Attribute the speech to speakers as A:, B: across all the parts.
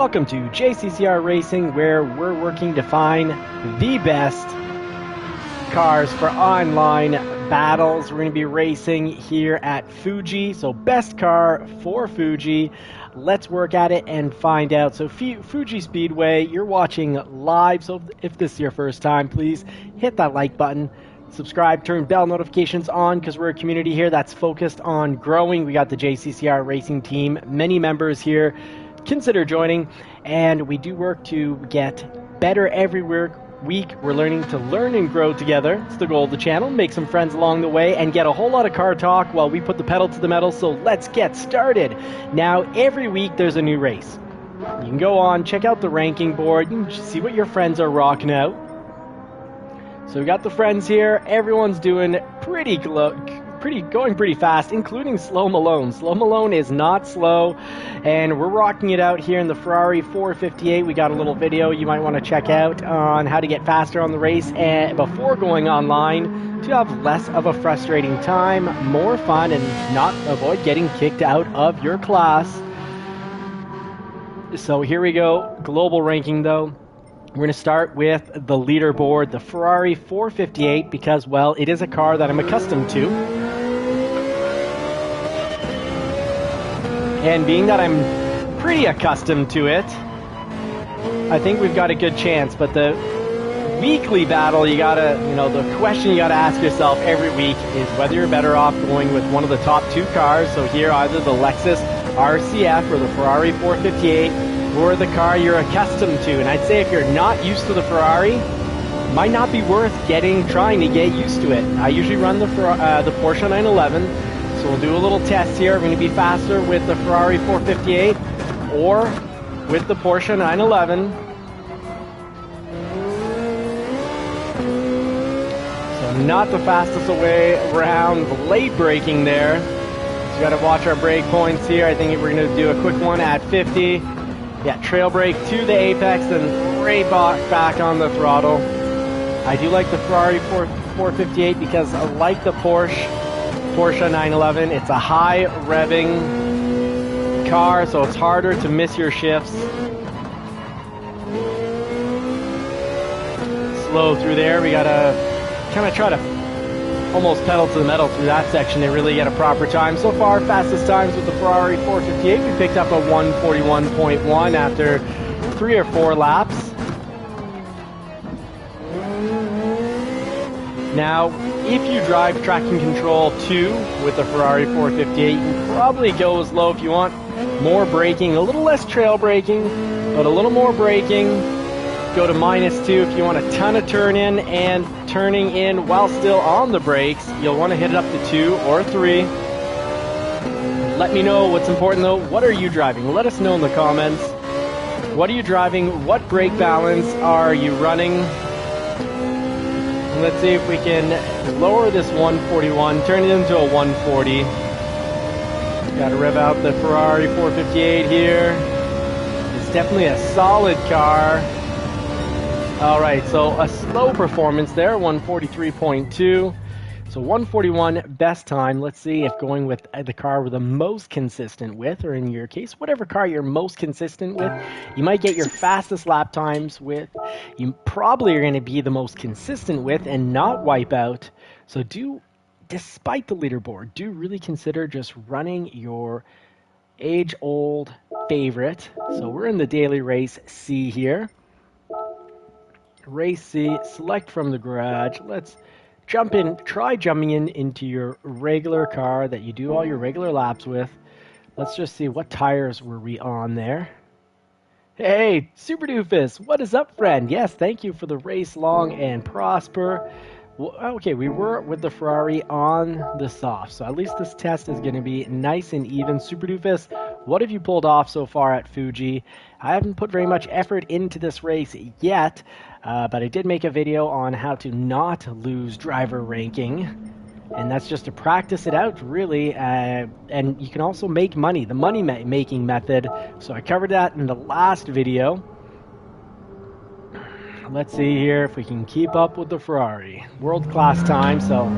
A: Welcome to JCCR Racing, where we're working to find the best cars for online battles. We're going to be racing here at Fuji, so best car for Fuji. Let's work at it and find out. So Fuji Speedway, you're watching live, so if this is your first time, please hit that like button. Subscribe, turn bell notifications on, because we're a community here that's focused on growing. We got the JCCR Racing team, many members here. Consider joining, and we do work to get better every week. We're learning to learn and grow together. It's the goal of the channel. Make some friends along the way and get a whole lot of car talk while we put the pedal to the metal. So let's get started. Now, every week there's a new race. You can go on, check out the ranking board. You can see what your friends are rocking out. So we got the friends here. Everyone's doing going pretty fast, including Slow Malone. Slow Malone is not slow, and we're rocking it out here in the Ferrari 458. We got a little video you might want to check out on how to get faster on the race and before going online to have less of a frustrating time, more fun, and not avoid getting kicked out of your class. So here we go. Global ranking, though. We're going to start with the leaderboard, the Ferrari 458, because, well, it is a car that I'm accustomed to. And being that I'm pretty accustomed to it, I think we've got a good chance. But the weekly battle, the question you gotta ask yourself every week is whether you're better off going with one of the top two cars. So here, either the Lexus RCF or the Ferrari 458, or the car you're accustomed to. And I'd say if you're not used to the Ferrari, it might not be worth trying to get used to it. I usually run the Porsche 911, so we'll do a little test here. We're going to be faster with the Ferrari 458 or with the Porsche 911. So not the fastest way around, late braking there. So you got to watch our brake points here. I think we're going to do a quick one at 50. Yeah, trail brake to the apex, then right back on the throttle. I do like the Ferrari 458 because I like the Porsche 911. It's a high revving car, so it's harder to miss your shifts. Slow through there. We gotta kind of try to almost pedal to the metal through that section to really get a proper time. So far, fastest times with the Ferrari 458. We picked up a 141.1 after 3 or 4 laps. Now, if you drive traction control 2 with the Ferrari 458, you can probably go as low if you want more braking, a little less trail braking, but a little more braking. Go to -2 if you want a ton of turning in while still on the brakes. You'll want to hit it up to 2 or 3. Let me know what's important though. What are you driving? Let us know in the comments. What are you driving? What brake balance are you running? And let's see if we can lower this 141, turn it into a 140. Got to rev out the Ferrari 458 here. It's definitely a solid car. Alright, so a slow performance there, 143.2. So 141 best time. Let's see if going with the car we're the most consistent with, or in your case, whatever car you're most consistent with, you might get your fastest lap times with. You probably are going to be the most consistent with and not wipe out. So despite the leaderboard, do really consider just running your age-old favorite. So we're in the daily race C here. Race C, select from the garage. Let's try jumping into your regular car that you do all your regular laps with. Let's just see, what tires were we on there? Hey, Super Doofus, what is up, friend? Yes, thank you for the race long and prosper. Well, okay, we were with the Ferrari on the soft, so at least this test is going to be nice and even. Super Doofus, what have you pulled off so far at Fuji? I haven't put very much effort into this race yet, but I did make a video on how to not lose driver ranking, and that's just to practice it out, really, and you can also make money, the money-making method, so I covered that in the last video. Let's see here if we can keep up with the Ferrari. World-class time, so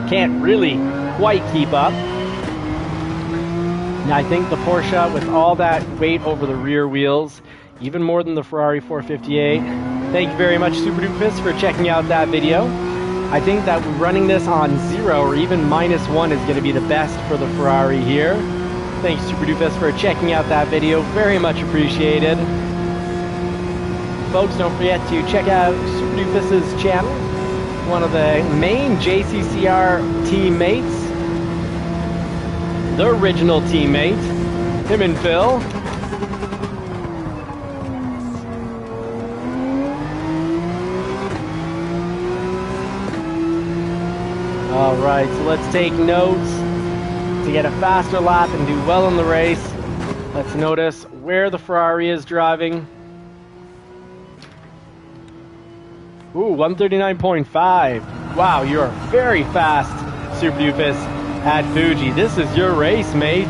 A: can't really quite keep up. Now I think the Porsche, with all that weight over the rear wheels, even more than the Ferrari 458. Thank you very much, Super Doofus, for checking out that video. I think that running this on 0 or even -1 is going to be the best for the Ferrari here. Thank you, Super Doofus, for checking out that video. Very much appreciated. Folks, don't forget to check out Super Doofus's channel, one of the main JCCR teammates, the original teammate, him and Phil. Alright, so let's take notes to get a faster lap and do well in the race. Let's notice where the Ferrari is driving. Ooh, 139.5. Wow, you're very fast, Super Doofus, at Fuji. This is your race, mate.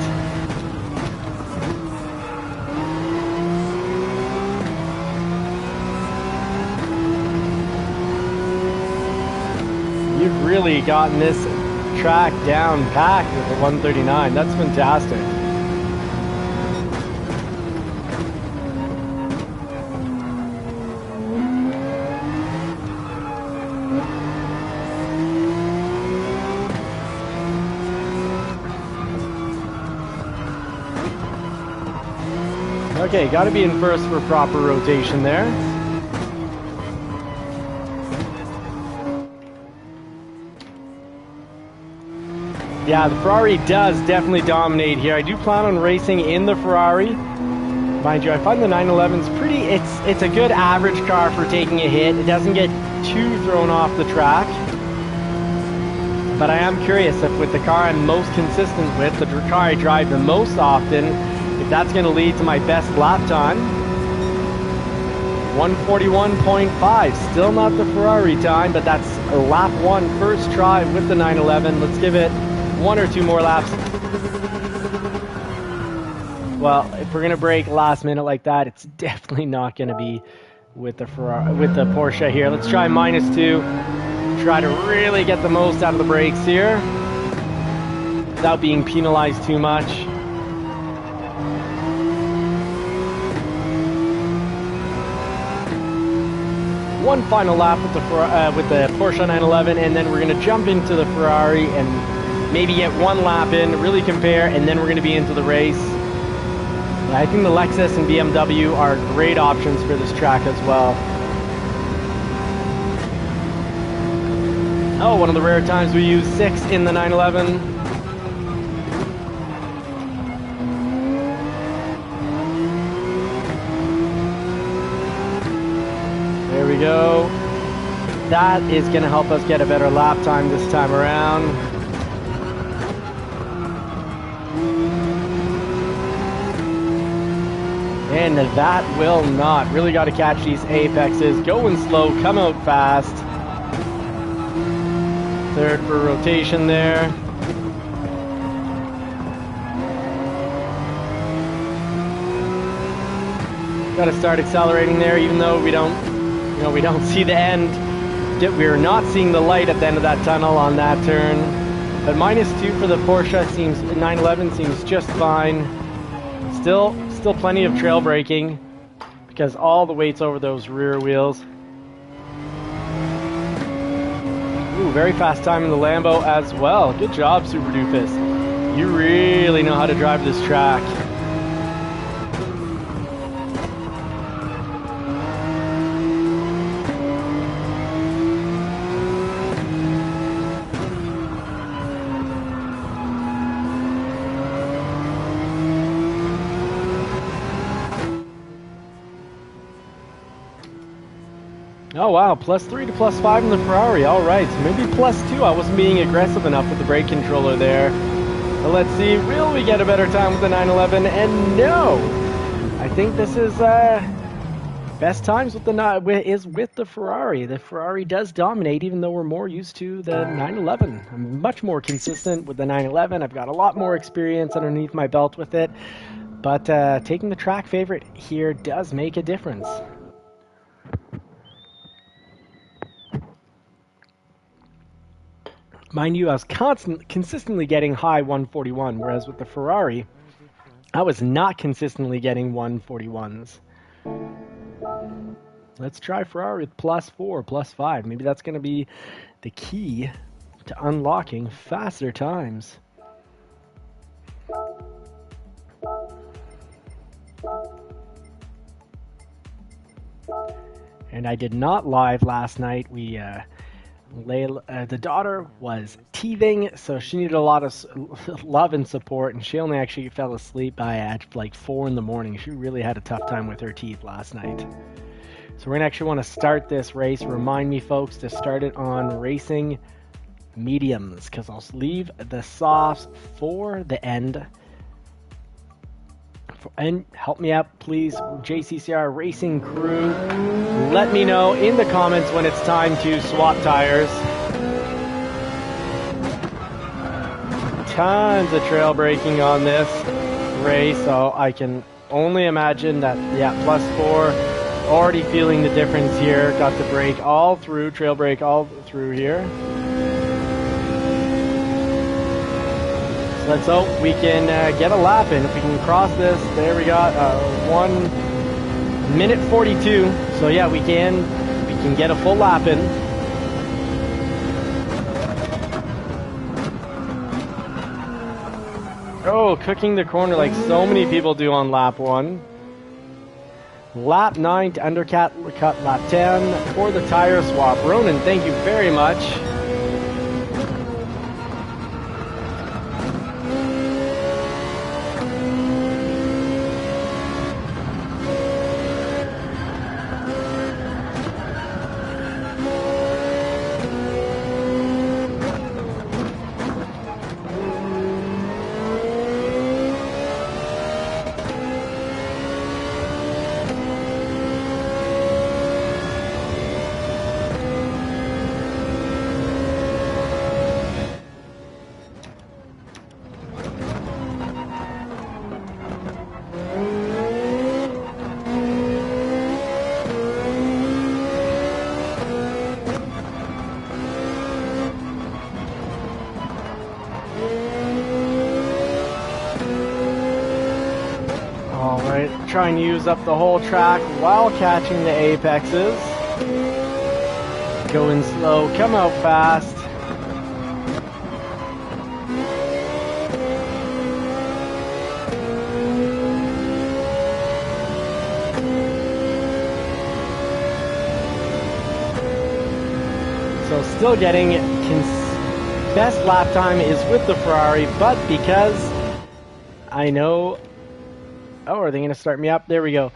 A: You've really gotten this track down packed with the 139. That's fantastic. Okay, got to be in first for proper rotation there. Yeah, the Ferrari does definitely dominate here. I do plan on racing in the Ferrari. Mind you, I find the 911's pretty, it's a good average car for taking a hit. It doesn't get too thrown off the track. But I am curious if with the car I'm most consistent with, the car I drive the most often, if that's going to lead to my best lap time. 141.5, still not the Ferrari time, but that's lap 1, first try with the 911. Let's give it 1 or 2 more laps. Well, if we're going to break last minute like that, it's definitely not going to be with the Ferrari, with the Porsche here. Let's try -2. Try to really get the most out of the brakes here without being penalized too much. One final lap with the Porsche 911, and then we're going to jump into the Ferrari and maybe get 1 lap in, really compare, and then we're going to be into the race. I think the Lexus and BMW are great options for this track as well. Oh, one of the rare times we use 6 in the 911. There we go. That is going to help us get a better lap time this time around. And that will not. Really got to catch these apexes. Going slow, come out fast. Third for rotation there. Got to start accelerating there, even though we don't see the end. We're not seeing the light at the end of that tunnel on that turn. But -2 for the Porsche seems, 911 seems just fine. Still plenty of trail braking because all the weight's over those rear wheels. Ooh, very fast time in the Lambo as well. Good job, Super Doofus. You really know how to drive this track. Oh wow, +3 to +5 in the Ferrari. Alright, so maybe +2. I wasn't being aggressive enough with the brake controller there. But let's see, will we get a better time with the 911? And no! I think this is best times with the Ferrari. The Ferrari does dominate, even though we're more used to the 911. I'm much more consistent with the 911. I've got a lot more experience underneath my belt with it. But taking the track favorite here does make a difference. Mind you, I was consistently getting high 141, whereas with the Ferrari, I was not consistently getting 141s. Let's try Ferrari with +4, +5. Maybe that's going to be the key to unlocking faster times. And I did not live last night. The daughter was teething, so she needed a lot of love and support, and she only actually fell asleep at like 4 in the morning. She really had a tough time with her teeth last night. So we're going to actually want to start this race. Remind me, folks, to start it on racing mediums, because I'll leave the softs for the end. And help me out, please, JCCR Racing crew. Let me know in the comments when it's time to swap tires. Tons of trail braking on this race, so I can only imagine that, yeah, +4. Already feeling the difference here. Got the brake all through, trail brake all through here. Let's hope we can get a lap in. If we can cross this, there we got 1 minute 42. So yeah, we can get a full lap in. Oh, cooking the corner like so many people do on lap 1. Lap 9 to undercut lap 10 for the tire swap. Ronan, thank you very much. Try and use up the whole track while catching the apexes. Go in slow, come out fast. So still getting best lap time is with the Ferrari, but because I know... Oh, are they going to start me up? There we go.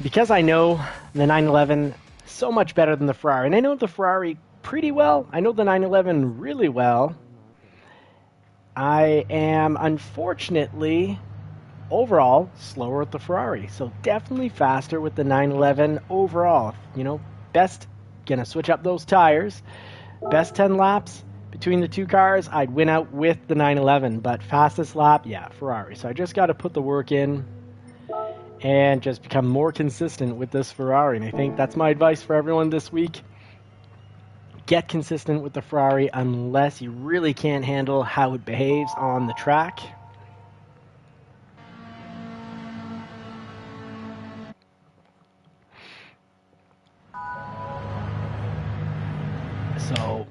A: Because I know the 911 so much better than the Ferrari, and I know the Ferrari pretty well. I know the 911 really well. I am, unfortunately, overall, slower with the Ferrari. So definitely faster with the 911 overall. You know, best, going to switch up those tires. Best 10 laps between the two cars, I'd win out with the 911, but fastest lap, yeah, Ferrari. So I just got to put the work in and just become more consistent with this Ferrari. And I think that's my advice for everyone this week. Get consistent with the Ferrari unless you really can't handle how it behaves on the track. So...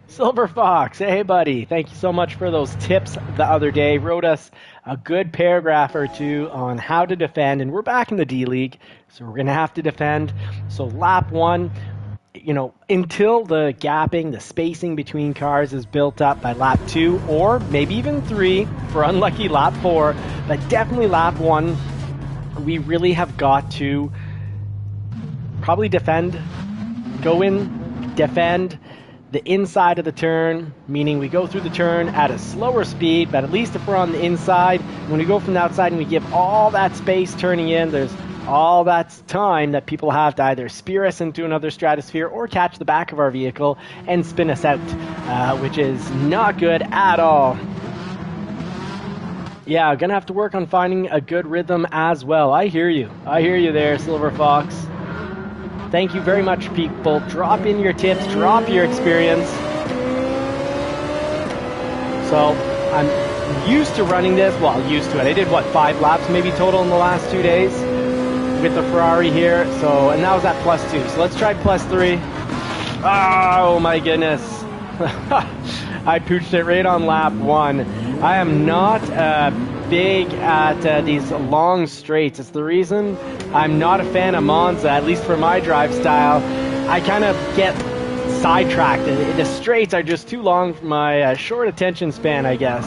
A: Silver Fox, hey buddy, thank you so much for those tips the other day. Wrote us a good paragraph or two on how to defend, and we're back in the D League, so we're going to have to defend. So lap 1, you know, until the gapping, the spacing between cars is built up by lap 2, or maybe even 3 for unlucky lap 4, but definitely lap 1, we really have got to probably defend, go in, defend, the inside of the turn, meaning we go through the turn at a slower speed, but at least if we're on the inside, when we go from the outside and we give all that space turning in, there's all that time that people have to either spear us into another stratosphere or catch the back of our vehicle and spin us out, which is not good at all. Yeah, gonna have to work on finding a good rhythm as well. I hear you. I hear you there, Silver Fox. Thank you very much, people. Drop in your tips, drop your experience. So, I'm used to running this. Well, used to it. I did, what, 5 laps maybe total in the last 2 days? with the Ferrari here. So, and that was at +2. So let's try +3. Oh my goodness. I pooched it right on lap 1. I am not big at these long straights. It's the reason I'm not a fan of Monza, at least for my drive style. I kind of get sidetracked. The straights are just too long for my short attention span, I guess.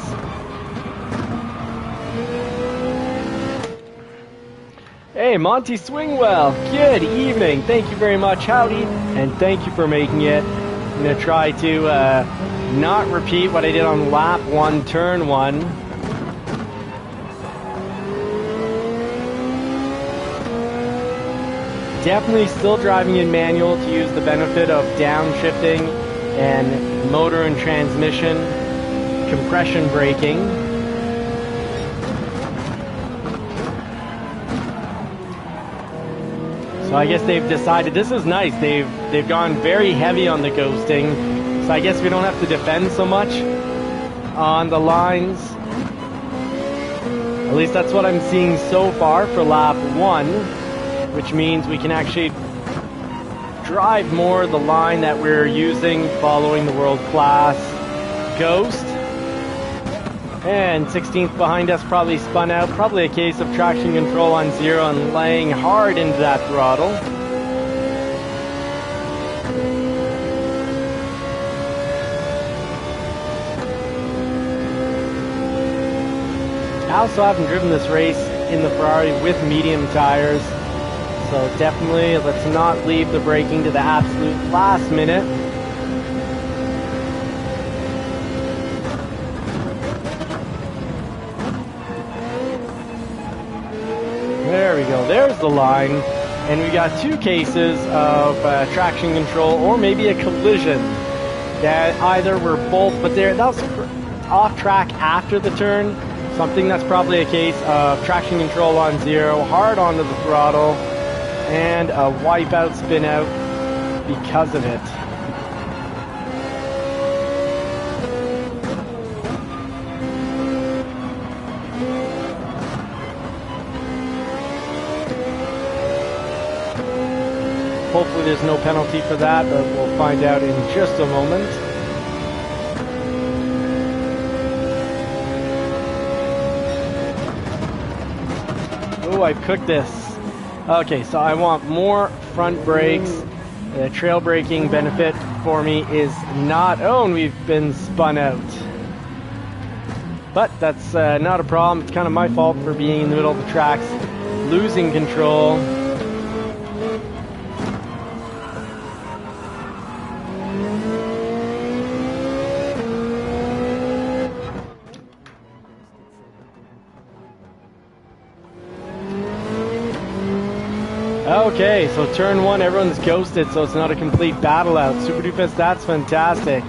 A: Hey, Monty Swingwell, good evening. Thank you very much, howdy, and thank you for making it. I'm going to try to not repeat what I did on lap 1, turn 1. Definitely still driving in manual to use the benefit of downshifting and motor and transmission compression braking. So I guess they've decided, this is nice, they've gone very heavy on the ghosting, so I guess we don't have to defend so much on the lines. At least that's what I'm seeing so far for lap 1, which means we can actually drive more the line that we're using following the world class Ghost. And 16th behind us probably spun out. Probably a case of traction control on 0 and laying hard into that throttle. I also haven't driven this race in the Ferrari with medium tires. So definitely let's not leave the braking to the absolute last minute. There we go, there's the line. And we got 2 cases of traction control or maybe a collision that either were both, but that was off track after the turn. Something that's probably a case of traction control on 0, hard onto the throttle, and a wipeout spin out because of it. Hopefully there's no penalty for that, but we'll find out in just a moment. Oh, I've cooked this. Okay, so I want more front brakes. The trail braking benefit for me is not... Oh, and we've been spun out. But that's not a problem. It's kind of my fault for being in the middle of the tracks, losing control. Okay, so turn 1, everyone's ghosted, so it's not a complete battle out. Super Doofus, that's fantastic.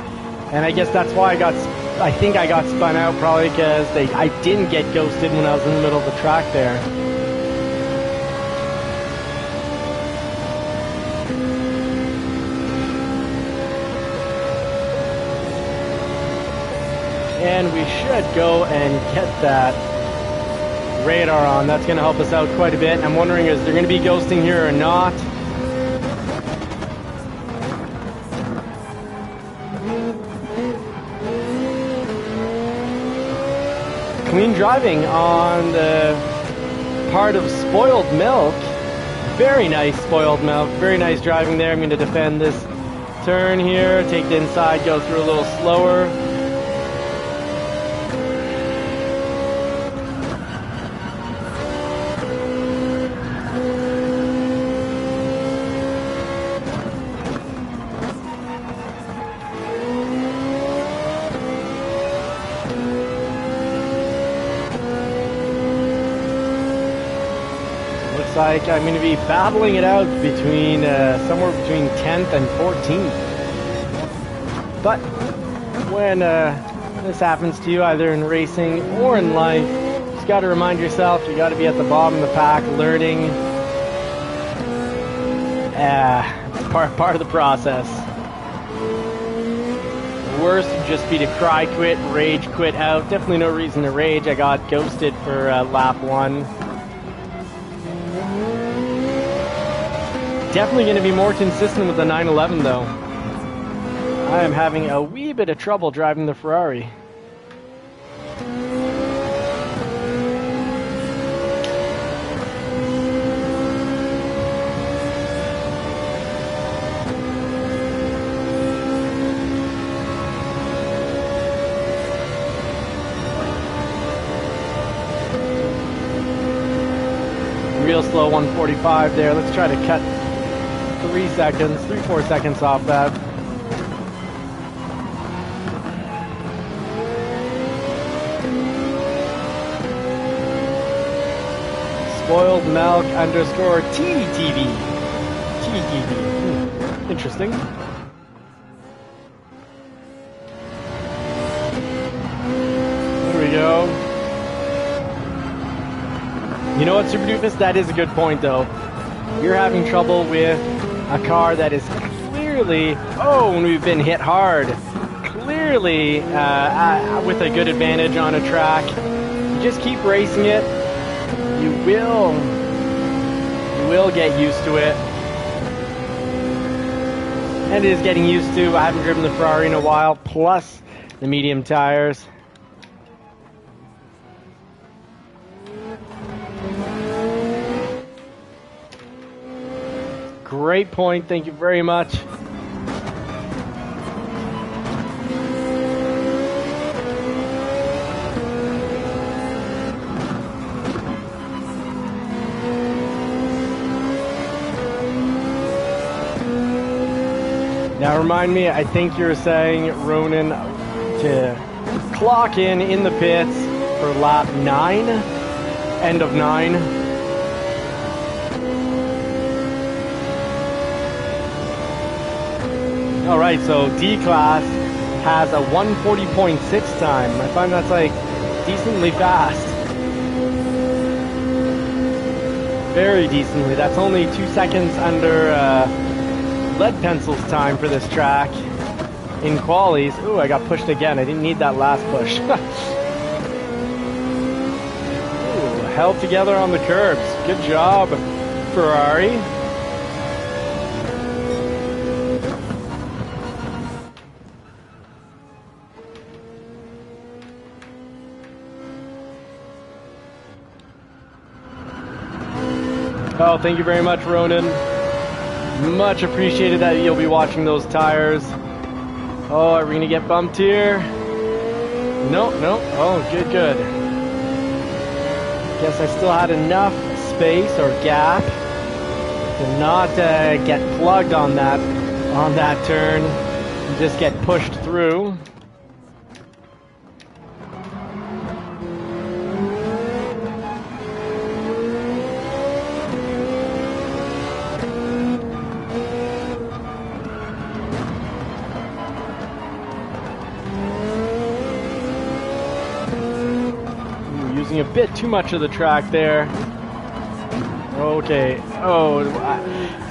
A: And I guess that's why I think I got spun out, probably because I didn't get ghosted when I was in the middle of the track there. And we should go and get that radar on. That's going to help us out quite a bit. I'm wondering, is there going to be ghosting here or not? Clean driving on the part of Spoiled Milk. Very nice Spoiled Milk. Very nice driving there. I'm going to defend this turn here. Take the inside, go through a little slower. Like I'm going to be battling it out between somewhere between 10th and 14th. But when this happens to you, either in racing or in life, you just got to remind yourself you got to be at the bottom of the pack, learning. It's part of the process. The worst would just be to cry quit, rage quit out. Definitely no reason to rage. I got ghosted for lap 1. Definitely going to be more consistent with the 911 though. I am having a wee bit of trouble driving the Ferrari. Real slow 145 there. Let's try to cut 3-4 seconds off that. Spoiled Milk underscore TTV. TTV. Interesting. There we go. You know what, Super Doofus? That is a good point, though. You're having trouble with a car that is clearly, when we've been hit hard, clearly with a good advantage on a track. You just keep racing it. You will get used to it. And it is getting used to. I haven't driven the Ferrari in a while, plus the medium tires. Great point, thank you very much. Now remind me, I think you're saying, Ronan, to clock in the pits for lap 9, end of 9. Alright, so D-Class has a 140.6 time. I find that's like decently fast. Very decently. That's only 2 seconds under Lead Pencil's time for this track in qualies. Ooh, I got pushed again. I didn't need that last push. Ooh, held together on the curbs. Good job, Ferrari. Oh, thank you very much, Ronan. Much appreciated that you'll be watching those tires. Oh, are we gonna get bumped here? Nope. Oh, good. Guess I still had enough space or gap to not get plugged on that turn and just get pushed through. A bit too much of the track there. Okay. Oh,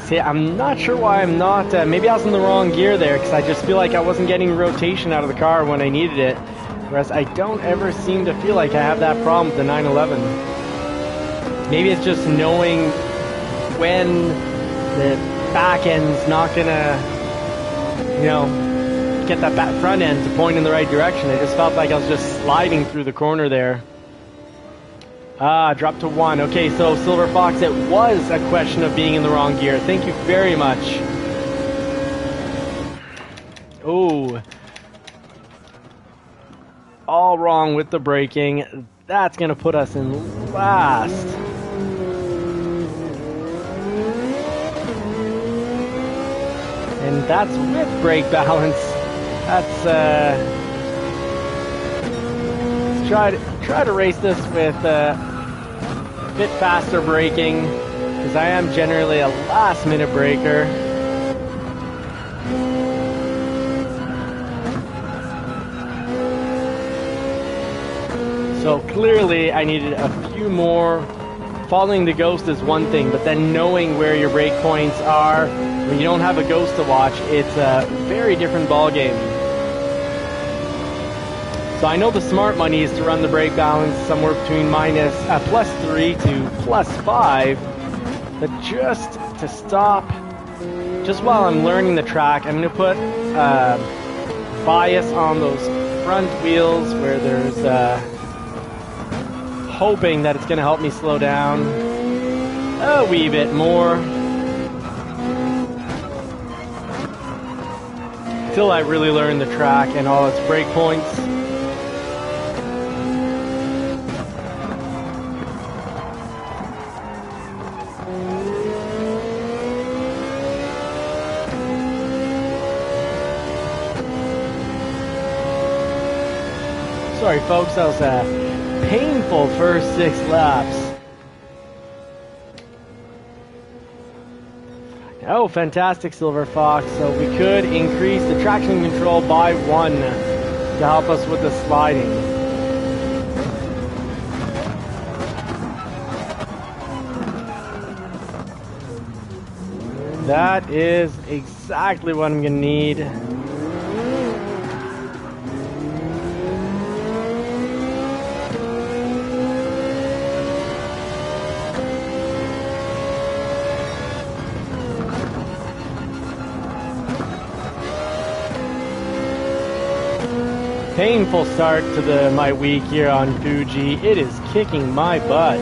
A: see, I'm not sure why I'm not. Maybe I was in the wrong gear there, because I just feel like I wasn't getting rotation out of the car when I needed it. Whereas I don't ever seem to feel like I have that problem with the 911. Maybe it's just knowing when the back end's not gonna, get that back front end to point in the right direction. I just felt like I was just sliding through the corner there. Dropped to 1. Okay, so Silver Fox, it was a question of being in the wrong gear. Thank you very much. Oh. All wrong with the braking. That's going to put us in last. And that's with brake balance. That's, let's try to race this with a bit faster braking, because I am generally a last minute braker. So clearly I needed a few more. Following the ghost is one thing, but then knowing where your brake points are when you don't have a ghost to watch, it's a very different ball game. So I know the smart money is to run the brake balance somewhere between +3 to +5, but just to stop just while I'm learning the track, I'm going to put bias on those front wheels where there's hoping that it's going to help me slow down a wee bit more till I really learn the track and all its brake points. Sorry folks, that was a painful first 6 laps. Oh, fantastic, Silver Fox. So we could increase the traction control by 1 to help us with the sliding. That is exactly what I'm going to need. Painful start to my week here on Fuji. It is kicking my butt.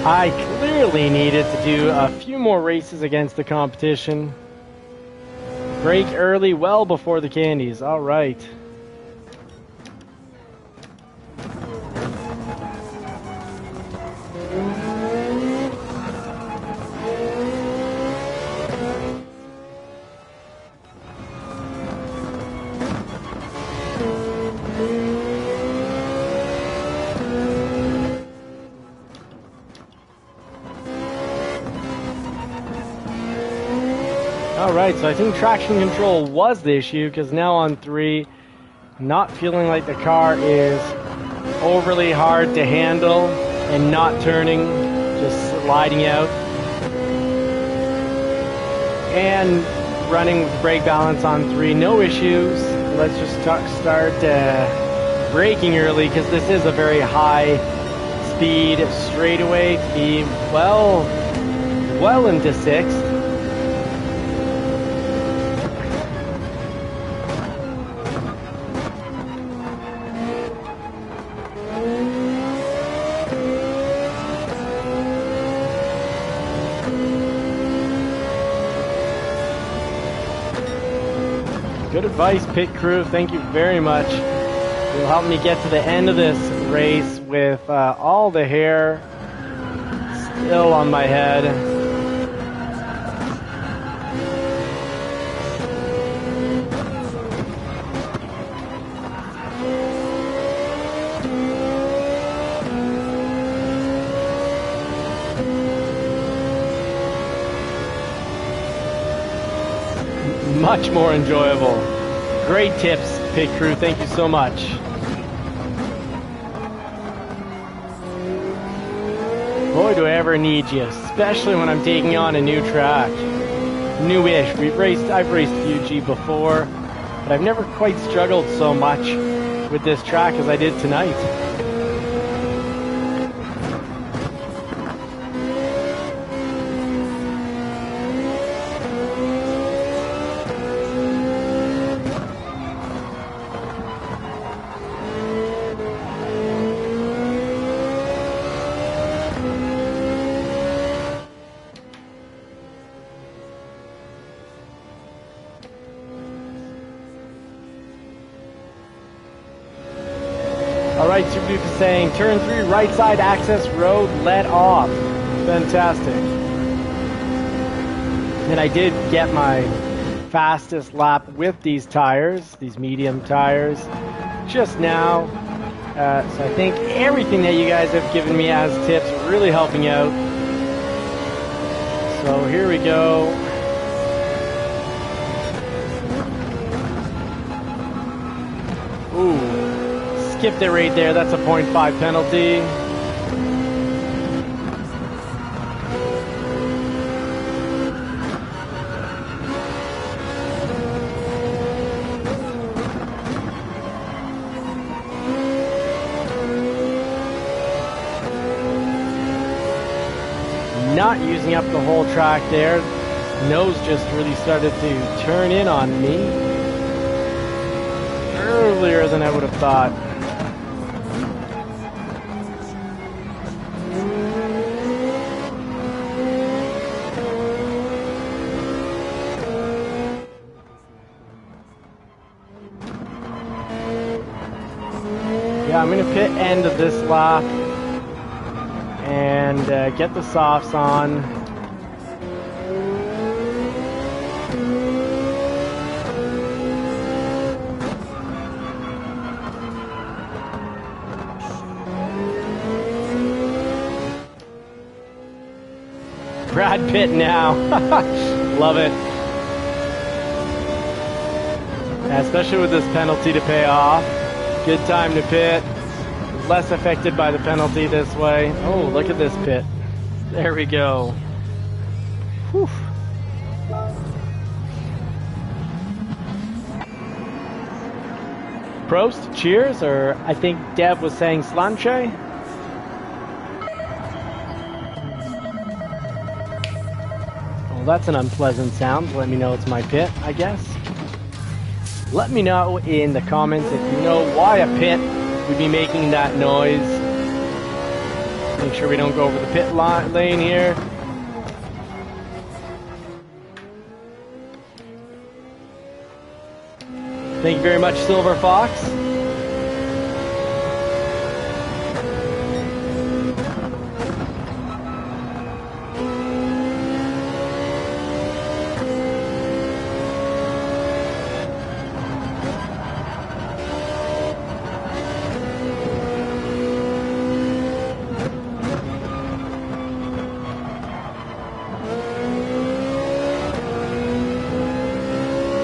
A: I clearly needed to do a few more races against the competition. Break early, well before the candies. All right. Alright, so I think traction control was the issue, because now on 3, not feeling like the car is overly hard to handle and not turning, just sliding out. And running with brake balance on 3, no issues. Let's just start braking early, because this is a very high speed straightaway to be well into 6th. Good advice, pit crew. Thank you very much. You'll help me get to the end of this race with all the hair still on my head. Much more enjoyable. Great tips, pit crew. Thank you so much. Boy, do I ever need you, especially when I'm taking on a new track. Newish. I've raced Fuji before, but I've never quite struggled so much with this track as I did tonight. Alright, Super Duke is saying, turn 3, right side access road, let off. Fantastic. And I did get my fastest lap with these tires, these medium tires, just now. So I think everything that you guys have given me as tips really helping out. So here we go. Ooh. Skipped it right there. That's a 0.5 penalty. not using up the whole track there. Nose just really started to turn in on me earlier than I would have thought. Yeah, I'm going to pit end of this lap and get the softs on. Brad Pitt now. Love it. Yeah, especially with this penalty to pay off. Good time to pit. Less affected by the penalty this way. Oh, look at this pit. There we go. Whew. Prost, cheers, or I think Deb was saying slanche. Well, that's an unpleasant sound. Let me know it's my pit, I guess. Let me know in the comments if you know why a pit would be making that noise. Make sure we don't go over the pit lane here. Thank you very much, Silver Fox.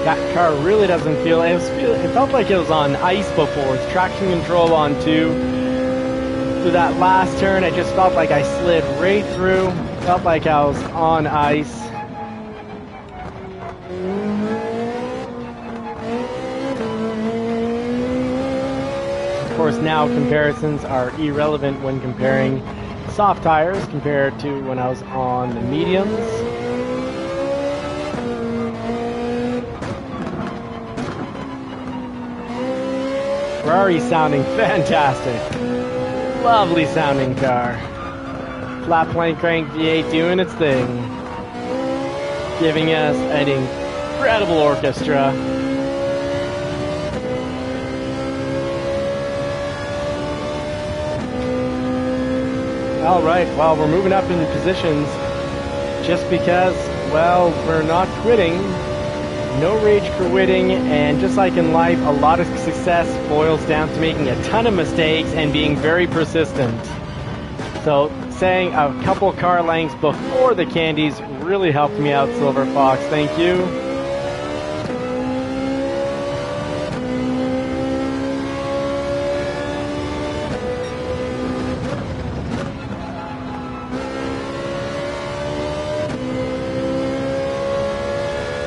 A: That car really doesn't feel, it felt like it was on ice before. It's traction control on 2. Through that last turn, I just felt like I slid right through. Felt like I was on ice. Of course, now comparisons are irrelevant when comparing soft tires compared to when I was on the mediums. Ferrari sounding fantastic. Lovely sounding car. Flat plane crank V8 doing its thing. Giving us an incredible orchestra. Alright, well, we're moving up in positions just because, well, we're not quitting. No rage quitting, and just like in life, a lot of success boils down to making a ton of mistakes and being very persistent. So saying a couple car lengths before the candies really helped me out, Silver Fox. Thank you.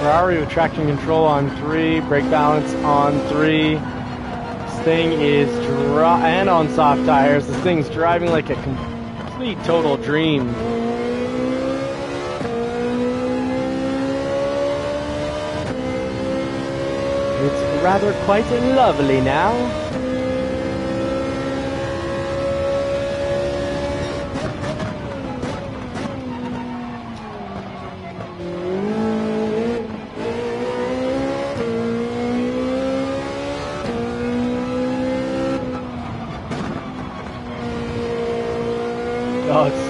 A: Ferrari with traction control on 3, brake balance on 3. This thing is and on soft tires. This thing's driving like a complete total dream. It's rather quite lovely now. Oh, it's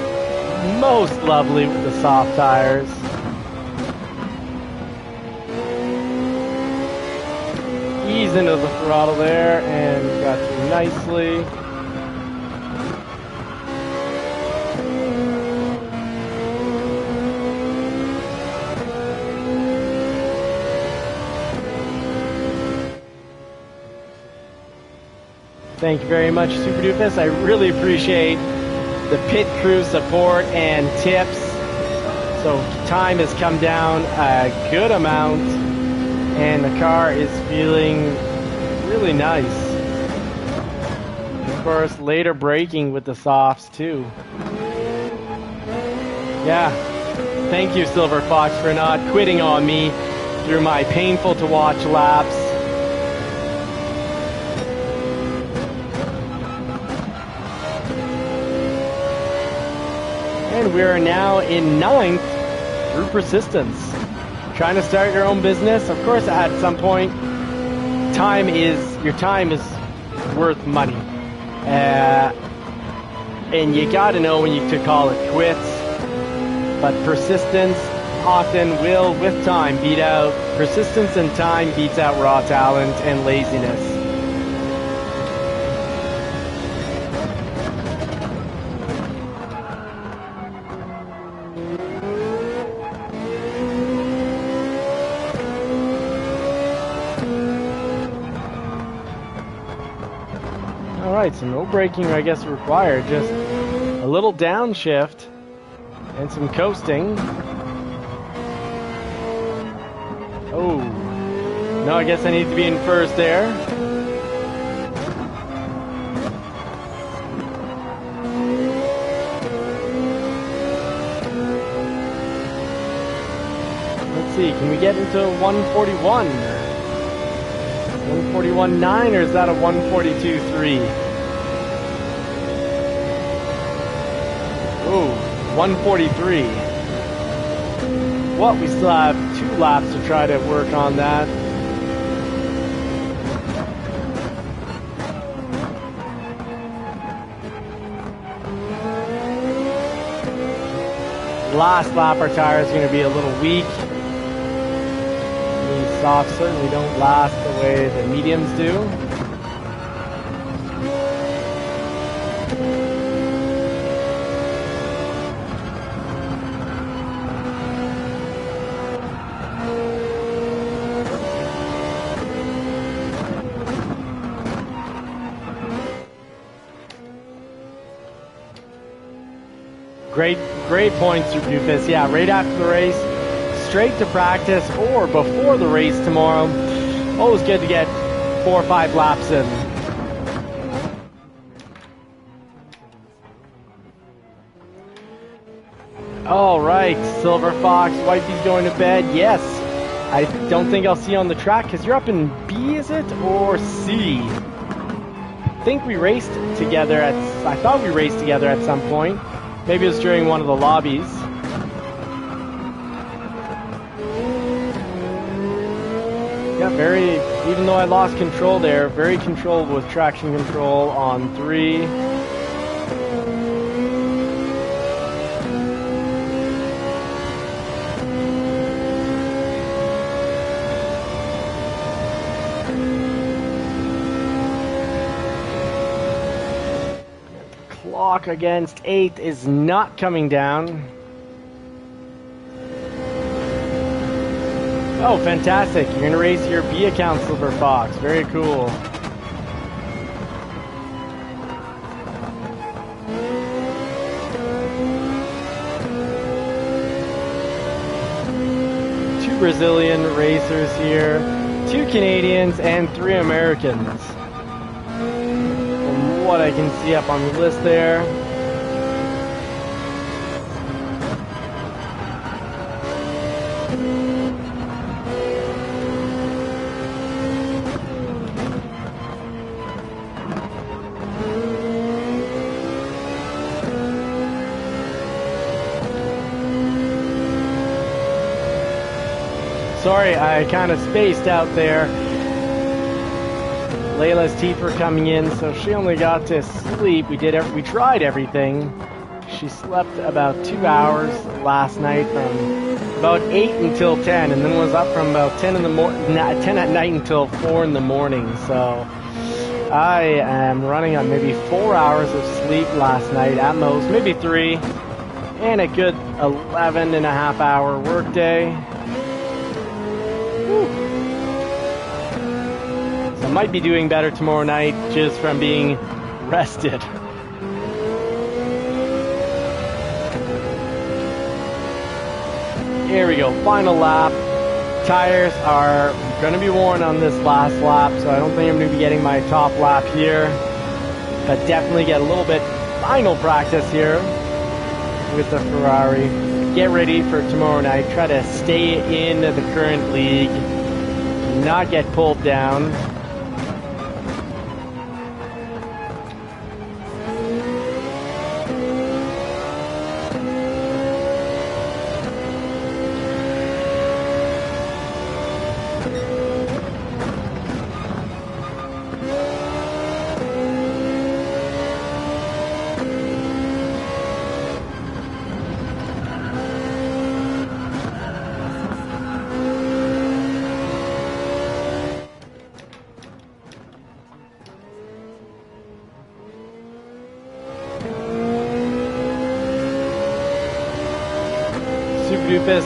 A: most lovely with the soft tires. Ease into the throttle there and got through nicely. Thank you very much, Super Doofus. I really appreciate the pit crew support and tips. So time has come down a good amount and the car is feeling really nice. Of course, later braking with the softs too. Yeah, Thank you, Silver Fox, for not quitting on me through my painful to watch laps. And we are now in 9th through persistence. Trying to start your own business. Of course, at some point, your time is worth money. And you gotta know when to call it quits. But persistence often will, with time, beat out. Persistence and time beats out raw talent and laziness. Alright, so no braking, I guess, required. Just a little downshift and some coasting. Oh, no, I guess I need to be in first there. Let's see, can we get into 141? 141.9, or is that a 142.3? Oh, 143. Well, we still have 2 laps to try to work on that. Last lap, our tire is going to be a little weak. The softs certainly don't last the way the mediums do. Great points, Doofus. Yeah, right after the race, straight to practice, or before the race tomorrow. Always good to get 4 or 5 laps in. All right, Silver Fox, Wifey's going to bed. Yes, I don't think I'll see you on the track because you're up in B, is it, or C? I think we raced together I thought we raced together at some point. Maybe it was during one of the lobbies. Yeah, even though I lost control there, very controlled with traction control on 3. Clock against 8 is not coming down. Oh, fantastic. You're going to race your B account, Silver Fox. Very cool. Two Brazilian racers here, 2 Canadians, and 3 Americans. From what I can see up on the list there. Sorry, I kind of spaced out there. Layla's teeth were coming in, so she only got to sleep. We tried everything. She slept about 2 hours last night, from about 8 until 10, and then was up from about 10 at night until 4 in the morning. So I am running on maybe 4 hours of sleep last night at most, maybe 3, and a good 11.5-hour workday. So I might be doing better tomorrow night just from being rested. Here we go, final lap. Tires are going to be worn on this last lap, so I don't think I'm going to be getting my top lap here. But definitely get a little bit final practice here with the Ferrari. get ready for tomorrow night. Try to stay in the current league, not get pulled down.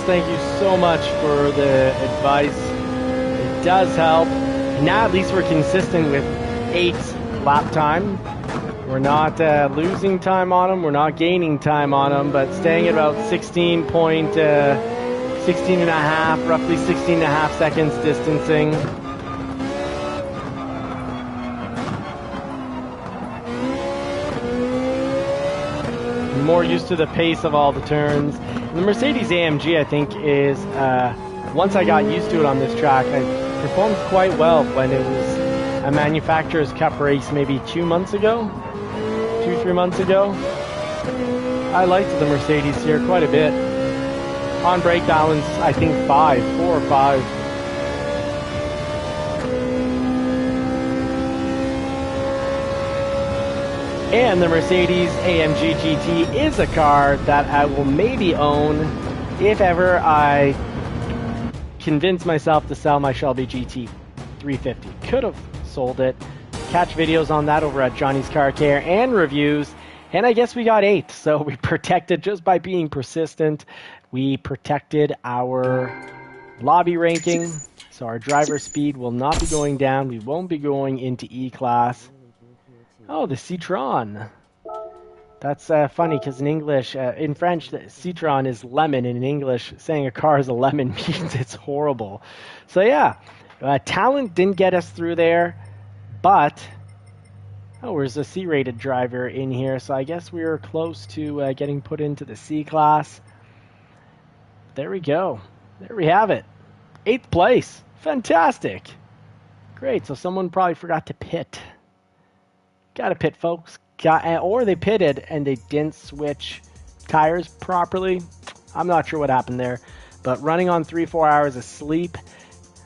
A: Thank you so much for the advice. It does help. Now at least we're consistent with 8 lap time. We're not losing time on them. We're not gaining time on them, but staying at about 16 and a half, roughly 16 and a half seconds distancing. More used to the pace of all the turns. The Mercedes AMG, I think, is, once I got used to it on this track, I performed quite well when it was a Manufacturers' Cup race maybe 2 months ago, 2-3 months ago. I liked the Mercedes here quite a bit. On brake balance, I think 4 or 5. And the Mercedes AMG GT is a car that I will maybe own if ever I convince myself to sell my Shelby GT 350. Could have sold it. Catch videos on that over at Johnny's Car Care and reviews. And I guess we got 8. So we protected just by being persistent. We protected our lobby ranking. So our driver speed will not be going down. We won't be going into E-Class. Oh, the Citron. That's funny because in English, in French, Citron is lemon. And in English, saying a car is a lemon means it's horrible. So yeah, talent didn't get us through there. But, oh, there's a C-rated driver in here. So I guess we were close to getting put into the C-Class. There we go. There we have it. 8th place. Fantastic. Great. So someone probably forgot to pit. Got to pit, folks. Or they pitted and they didn't switch tires properly. I'm not sure what happened there. But running on 3-4 hours of sleep.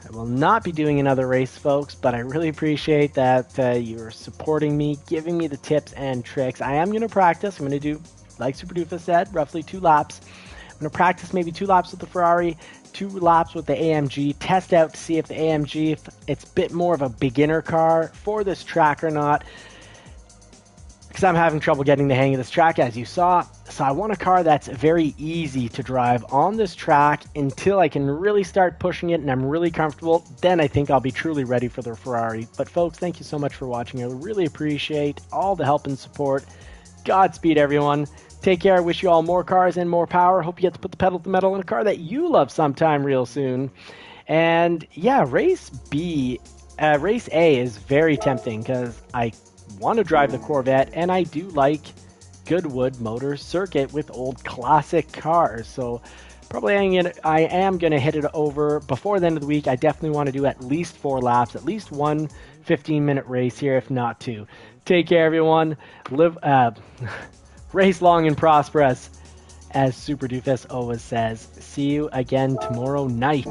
A: I will not be doing another race, folks. But I really appreciate that you're supporting me, giving me the tips and tricks. I am going to practice. I'm going to do, like Super Doofus said, roughly 2 laps. I'm going to practice maybe 2 laps with the Ferrari, 2 laps with the AMG, test out to see if the AMG, if it's a bit more of a beginner car for this track or not. Because I'm having trouble getting the hang of this track, as you saw. So I want a car that's very easy to drive on this track until I can really start pushing it and I'm really comfortable. Then I think I'll be truly ready for the Ferrari. But folks, thank you so much for watching. I really appreciate all the help and support. Godspeed, everyone. Take care. I wish you all more cars and more power. Hope you get to put the pedal to the metal in a car that you love sometime real soon. And yeah, Race A is very tempting because I want to drive the Corvette and I do like Goodwood Motor Circuit with old classic cars. So probably I am going to hit it over before the end of the week. I definitely want to do at least 4 laps, at least one 15-minute race here, if not 2. Take care, everyone. Race long and prosperous, as Super Doofus always says. See you again tomorrow night.